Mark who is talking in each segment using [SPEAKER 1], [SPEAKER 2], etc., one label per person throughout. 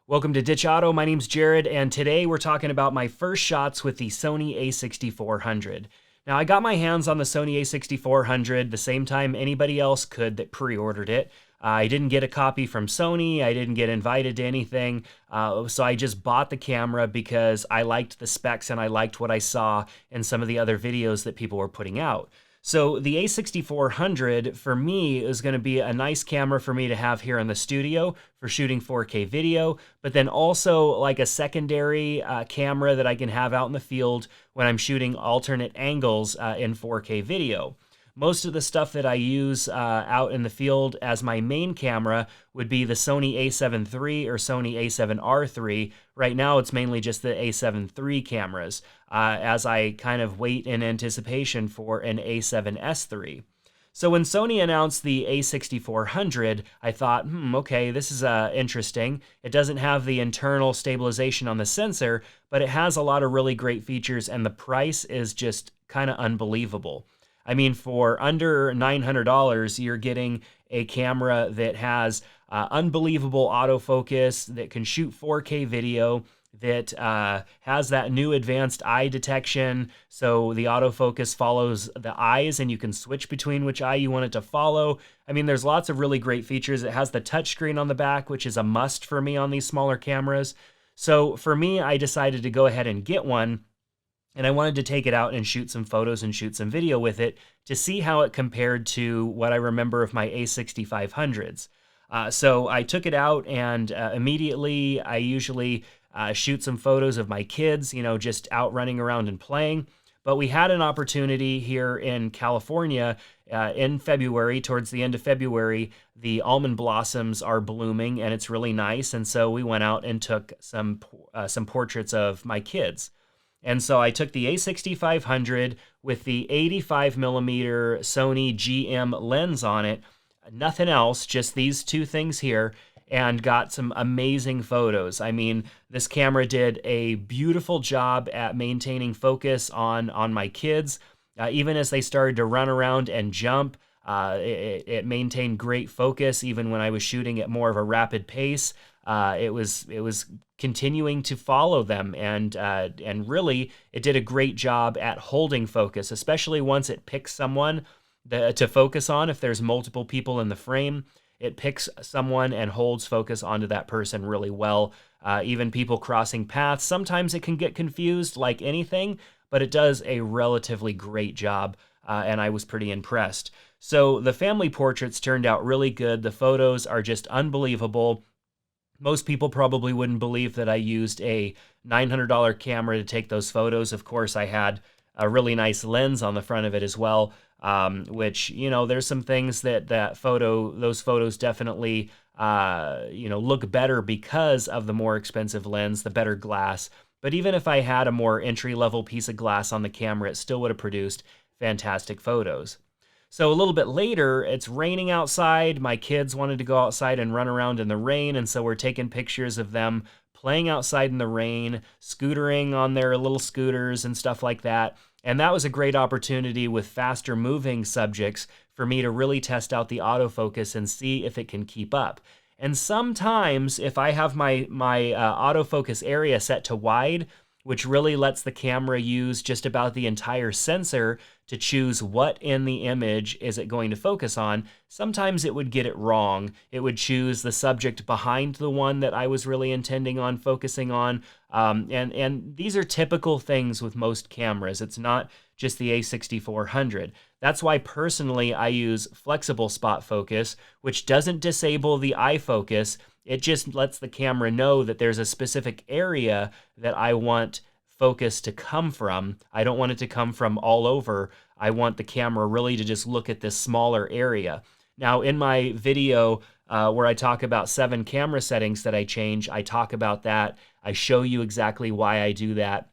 [SPEAKER 1] Welcome to Ditch Auto. My name's Jerad, and today we're talking about my first shots with the Sony A6400. Now, I got my hands on the Sony A6400 the same time anybody else could that pre-ordered it. I didn't get a copy from Sony. I didn't get invited to anything. So I just bought the camera because I liked the specs and I liked what I saw in some of the other videos that people were putting out. So the A6400 for me is going to be a nice camera for me to have here in the studio for shooting 4K video, but then also like a secondary camera that I can have out in the field when I'm shooting alternate angles in 4K video. Most of the stuff that I use out in the field as my main camera would be the Sony A7 III or Sony A7R III. Right now, it's mainly just the A7 III cameras as I kind of wait in anticipation for an A7S III. So when Sony announced the A6400, I thought, okay, this is interesting. It doesn't have the internal stabilization on the sensor, but it has a lot of really great features, and the price is just kind of unbelievable. I mean, for under $900, you're getting a camera that has unbelievable autofocus, that can shoot 4K video, that has that new advanced eye detection, so the autofocus follows the eyes and you can switch between which eye you want it to follow. I mean, there's lots of really great features. It has the touchscreen on the back, which is a must for me on these smaller cameras. So for me, I decided to go ahead and get one. And I wanted to take it out and shoot some photos and shoot some video with it to see how it compared to what I remember of my A6500s. So I took it out and immediately I usually shoot some photos of my kids, just out running around and playing. But we had an opportunity here in California in February, towards the end of February, the almond blossoms are blooming and it's really nice. And so we went out and took some portraits of my kids. And so I took the A6500 with the 85mm Sony GM lens on it, nothing else, just these two things here, and got some amazing photos. I mean, this camera did a beautiful job at maintaining focus on my kids. Even as they started to run around and jump, it maintained great focus even when I was shooting at more of a rapid pace. It was continuing to follow them, and really it did a great job at holding focus, especially once it picks someone to focus on. If there's multiple people in the frame, it picks someone and holds focus onto that person really well. Even people crossing paths, sometimes it can get confused like anything, but it does a relatively great job, and I was pretty impressed. So the family portraits turned out really good. The photos are just unbelievable. Most people probably wouldn't believe that I used a $900 camera to take those photos. Of course, I had a really nice lens on the front of it as well, which, there's some things those photos definitely, look better because of the more expensive lens, the better glass. But even if I had a more entry-level piece of glass on the camera, it still would have produced fantastic photos. So a little bit later, it's raining outside. My kids wanted to go outside and run around in the rain, and so we're taking pictures of them playing outside in the rain, scootering on their little scooters and stuff like that. And that was a great opportunity with faster moving subjects for me to really test out the autofocus and see if it can keep up. And sometimes if I have my autofocus area set to wide, which really lets the camera use just about the entire sensor to choose what in the image is it going to focus on, sometimes it would get it wrong. It would choose the subject behind the one that I was really intending on focusing on. And these are typical things with most cameras. It's not just the A6400. That's why personally I use flexible spot focus, which doesn't disable the eye focus. It just lets the camera know that there's a specific area that I want focus to come from. I don't want it to come from all over. I want the camera really to just look at this smaller area. Now, in my video where I talk about 7 camera settings that I change, I talk about that. I show you exactly why I do that.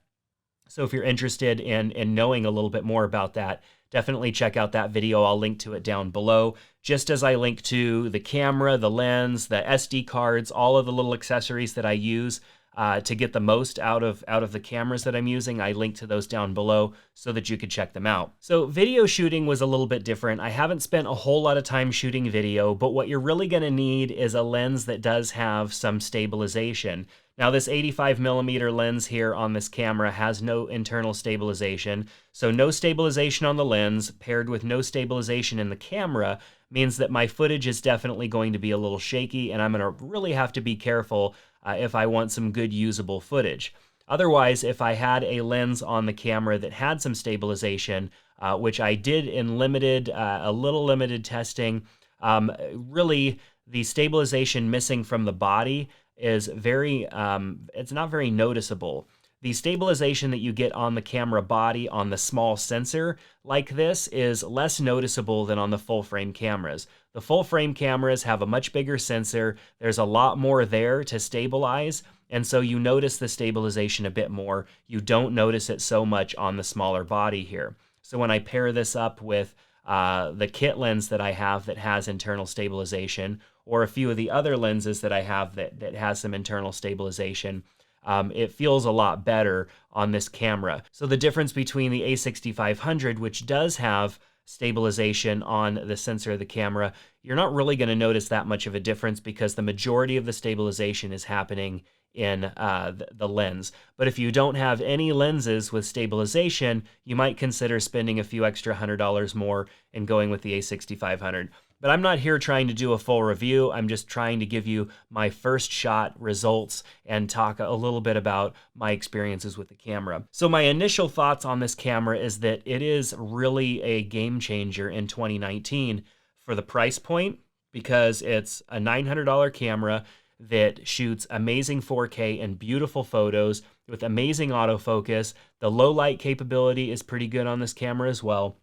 [SPEAKER 1] So if you're interested in knowing a little bit more about that, definitely check out that video. I'll link to it down below, just as I link to the camera, the lens, the SD cards, all of the little accessories that I use. to get the most out of the cameras that I'm using. I linked to those down below so that you could check them out. So video shooting was a little bit different. I haven't spent a whole lot of time shooting video, but what you're really going to need is a lens that does have some stabilization. Now this 85mm lens here on this camera has no internal stabilization, so no stabilization on the lens paired with no stabilization in the camera means that my footage is definitely going to be a little shaky, and I'm going to really have to be careful if I want some good usable footage. Otherwise, if I had a lens on the camera that had some stabilization, which I did in a little limited testing, really the stabilization missing from the body is it's not very noticeable. The stabilization that you get on the camera body on the small sensor like this is less noticeable than on the full frame cameras. The full frame cameras have a much bigger sensor. There's a lot more there to stabilize, and so you notice the stabilization a bit more. You don't notice it so much on the smaller body here. So when I pair this up with the kit lens that I have that has internal stabilization, or a few of the other lenses that I have that has some internal stabilization, it feels a lot better on this camera. So the difference between the A6500, which does have stabilization on the sensor of the camera, you're not really going to notice that much of a difference because the majority of the stabilization is happening in the lens. But if you don't have any lenses with stabilization, you might consider spending a few extra $100 more and going with the A6500. But I'm not here trying to do a full review. I'm just trying to give you my first shot results and talk a little bit about my experiences with the camera. So my initial thoughts on this camera is that it is really a game changer in 2019 for the price point, because it's a $900 camera that shoots amazing 4K and beautiful photos with amazing autofocus. The low light capability is pretty good on this camera as well.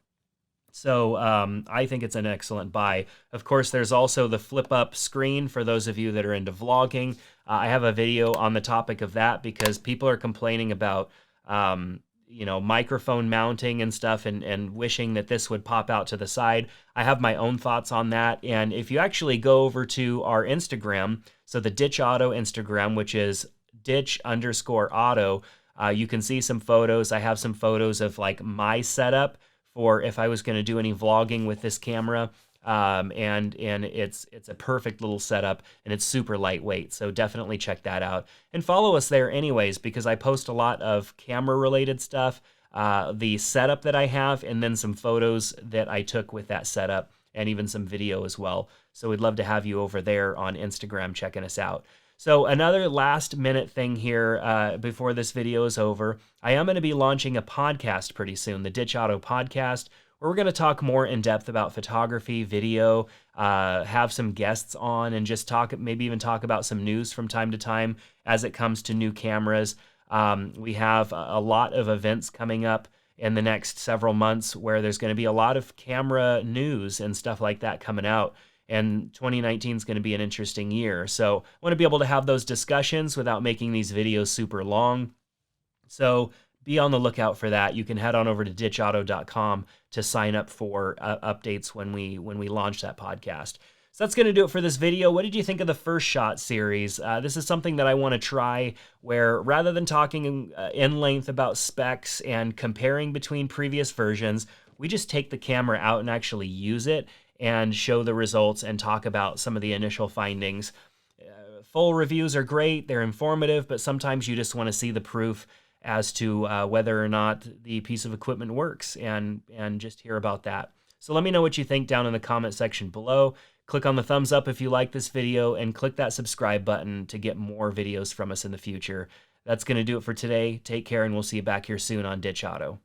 [SPEAKER 1] So I think it's an excellent buy. Of course, there's also the flip-up screen for those of you that are into vlogging. I have a video on the topic of that because people are complaining about microphone mounting and stuff, and wishing that this would pop out to the side. I have my own thoughts on that, and if you actually go over to our Instagram, so the Ditch Auto Instagram, which is ditch_auto, you can see some photos. I have some photos of like my setup for if I was going to do any vlogging with this camera, and it's a perfect little setup, and it's super lightweight, so definitely check that out. And follow us there anyways, because I post a lot of camera-related stuff, the setup that I have, and then some photos that I took with that setup, and even some video as well. So we'd love to have you over there on Instagram checking us out. So another last minute thing here before this video is over, I am going to be launching a podcast pretty soon, the Ditch Auto Podcast, where we're going to talk more in depth about photography, video, have some guests on, and just maybe even talk about some news from time to time as it comes to new cameras. We have a lot of events coming up in the next several months where there's going to be a lot of camera news and stuff like that coming out. And 2019 is going to be an interesting year. So I want to be able to have those discussions without making these videos super long. So be on the lookout for that. You can head on over to ditchauto.com to sign up for updates when we launch that podcast. So that's going to do it for this video. What did you think of the First Shot series? This is something that I want to try, where rather than talking in length about specs and comparing between previous versions, we just take the camera out and actually use it and show the results and talk about some of the initial findings. Full reviews are great, they're informative, but sometimes you just want to see the proof as to whether or not the piece of equipment works, and just hear about that. So let me know what you think down in the comment section below. Click on the thumbs up if you like this video, and click that subscribe button to get more videos from us in the future. That's going to do it for today. Take care, and we'll see you back here soon on Ditch Auto.